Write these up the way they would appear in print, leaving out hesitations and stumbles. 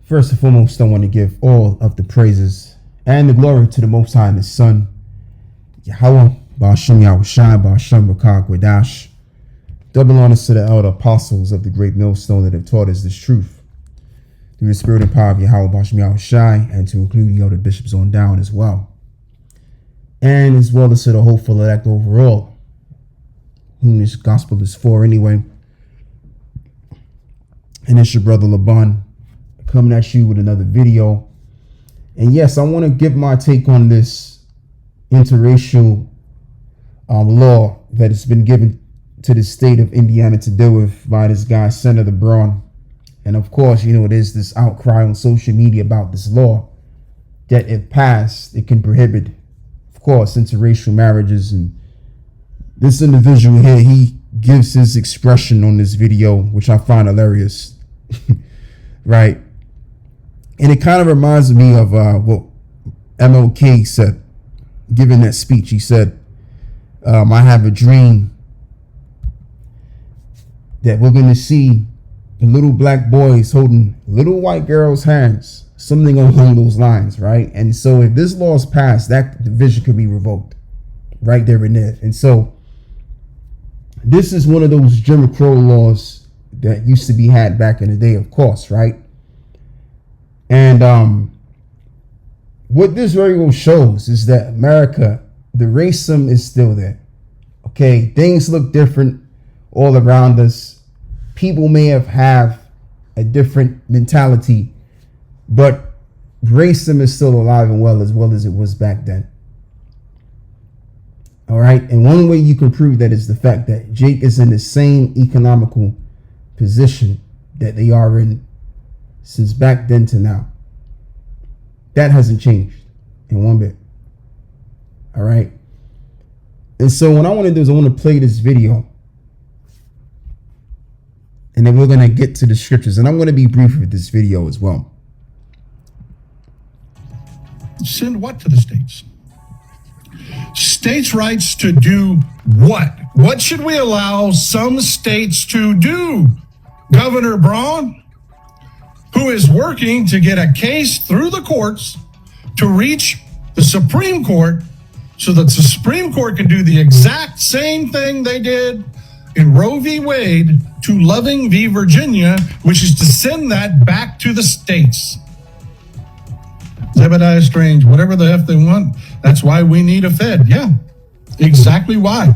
First and foremost, I want to give all of the praises and the glory to the Most High and His Son, Yahweh, Ba'ashem Yahushai, Ba'ashem Rakah Gwadash. Double honors to the elder apostles of the great millstone that have taught us this truth through the spirit and power of Yahweh, Ba'ashem Yahushai, and to include the elder bishops on down as well. And as well as to the hopeful elect overall, whom this gospel is for anyway. And it's your brother Laban coming at you with another video. And yes, I want to give my take on this interracial law that has been given to the state of Indiana to deal with by this guy, Senator Braun. And of course, you know, there's this outcry on social media about this law that if passed, it can prohibit, of course, interracial marriages. And this individual here, he gives his expression on this video, which I find hilarious, right? And it kind of reminds me of what MLK said, giving that speech. He said, I have a dream that we're going to see the little black boys holding little white girls' hands, something along those lines, right? And so if this law is passed, that division could be revoked right there and there. And so this is one of those Jim Crow laws that used to be had back in the day, of course, right? And what this very well shows is that America, the racism is still there. Okay, things look different all around us. People may have a different mentality, but racism is still alive and well as it was back then. All right, and one way you can prove that is the fact that Jake is in the same economical position that they are in since back then to now. That hasn't changed in one bit. All right. And so what I want to do is I want to play this video, and then we're going to get to the scriptures, and I'm going to be brief with this video as well. Send what to the states? States' rights to do what? What should we allow some states to do? Governor Braun, who is working to get a case through the courts to reach the Supreme Court so that the Supreme Court can do the exact same thing they did in Roe v. Wade to Loving v. Virginia, which is to send that back to the states. Zebediah Strange, whatever the F they want, that's why we need a Fed. Yeah, exactly why.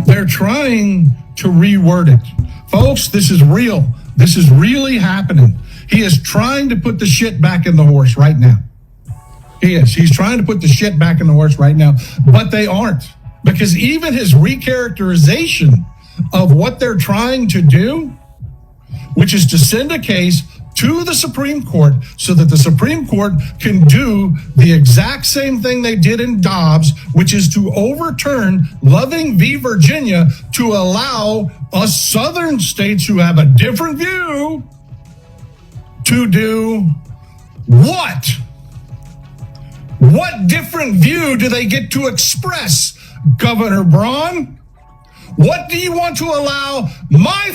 They're trying to reword it. Folks, this is real. This is really happening. He is trying to put the shit back in the horse right now. He is. He's trying to put the shit back in the horse right now, but they aren't. Because even his recharacterization of what they're trying to do, which is to send a case to the Supreme Court so that the Supreme Court can do the exact same thing they did in Dobbs, which is to overturn Loving v. Virginia to allow us southern states who have a different view to do what? What different view do they get to express, Governor Braun? What do you want to allow my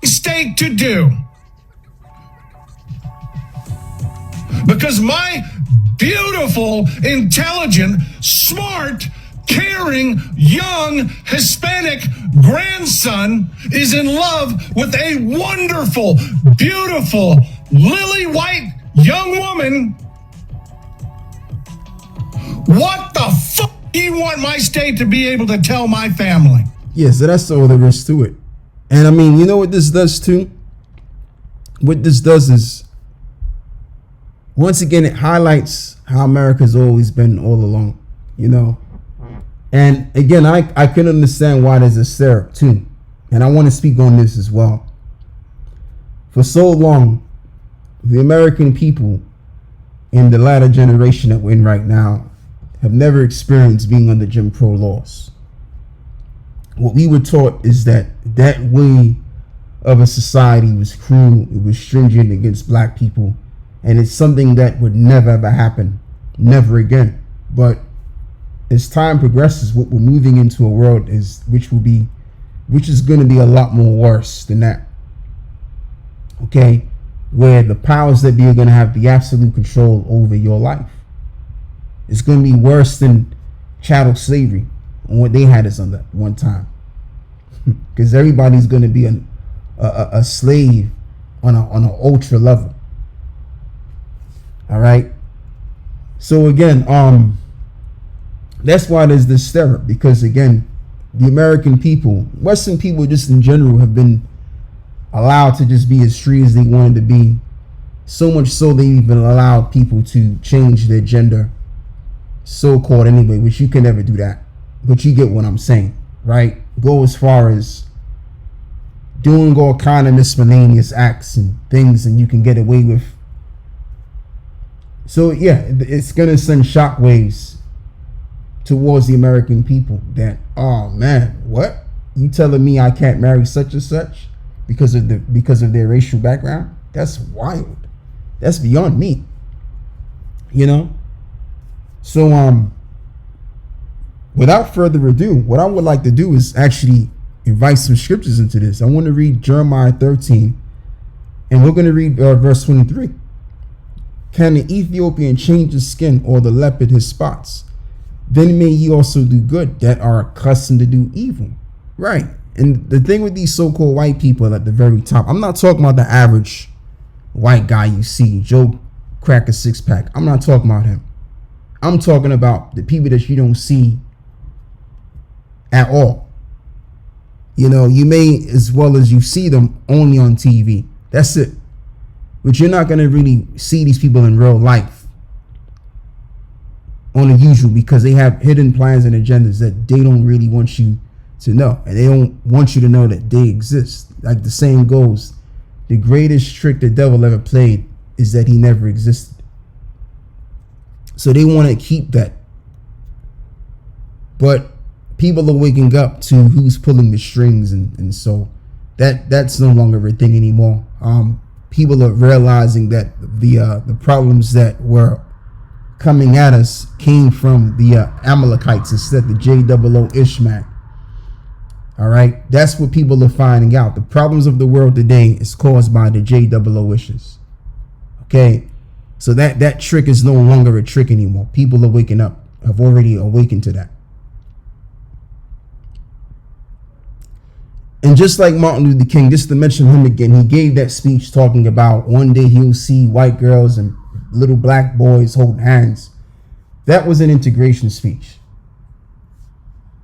state to do? Because my beautiful, intelligent, smart, caring, young, Hispanic grandson is in love with a wonderful, beautiful, lily white young woman. What the fuck do you want my state to be able to tell my family? Yeah, so that's all there is to it. And I mean, you know what this does too? What this does is, once again, it highlights how America's always been all along, you know. And again, I can understand why there's a Stirrup too. And I want to speak on this as well. For so long, the American people in the latter generation that we're in right now have never experienced being under Jim Crow laws. What we were taught is that that way of a society was cruel, it was stringent against black people, and it's something that would never ever happen, never again. But as time progresses, what we're moving into a world which is going to be a lot more worse than that. okay, where the powers that be are going to have the absolute control over your life. It's going to be worse than chattel slavery on what they had us under one time, because everybody's going to be a slave on an ultra level. All right. So again, that's why there's this stirrup, because again, the American people, Western people just in general, have been allowed to just be as free as they wanted to be. So much so they even allowed people to change their gender, so-called anyway, which you can never do that. But you get what I'm saying, right? Go as far as doing all kind of miscellaneous acts and things, and you can get away with. So yeah, it's gonna send shockwaves towards the American people that, oh man, what? You telling me I can't marry such and such because of their racial background? That's wild. That's beyond me. You know? So without further ado, what I would like to do is actually invite some scriptures into this. I want to read Jeremiah 13, and we're going to read verse 23. Can the Ethiopian change his skin, or the leopard his spots? Then may ye also do good that are accustomed to do evil. Right. And the thing with these so-called white people at the very top, I'm not talking about the average white guy you see, Joe Cracker six pack. I'm not talking about him. I'm talking about the people that you don't see at all. You know, you may as well as you see them only on TV. That's it. But you're not going to really see these people in real life on the usual, because they have hidden plans and agendas that they don't really want you to know. And they don't want you to know that they exist. Like the saying goes, the greatest trick the devil ever played is that he never existed. So they want to keep that. But people are waking up to who's pulling the strings, and so that's no longer a thing anymore. People are realizing that the problems that were coming at us came from the Amalekites instead, the J-O-O Ishmael. All right, that's what people are finding out. The problems of the world today is caused by the J-O-O issues. Okay, so that trick is no longer a trick anymore. People are waking up, have already awakened to that. And just like Martin Luther King, just to mention him again, he gave that speech talking about one day he'll see white girls and little black boys holding hands. That was an integration speech.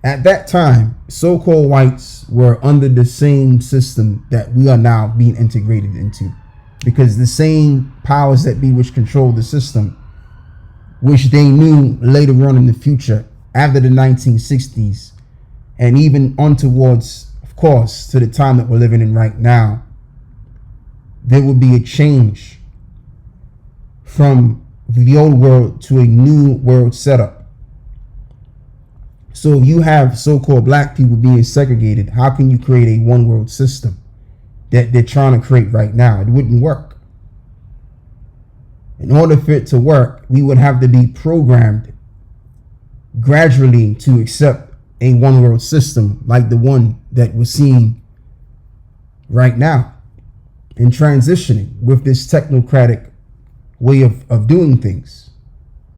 At that time, so-called whites were under the same system that we are now being integrated into, because the same powers that be which control the system, which they knew later on in the future, after the 1960s, and even on towards, of course, to the time that we're living in right now, there will be a change from the old world to a new world setup. So you have so-called black people being segregated. How can you create a one world system that they're trying to create right now? It wouldn't work. In order for it to work, we would have to be programmed gradually to accept a one world system like the one that we're seeing right now, and transitioning with this technocratic way of doing things.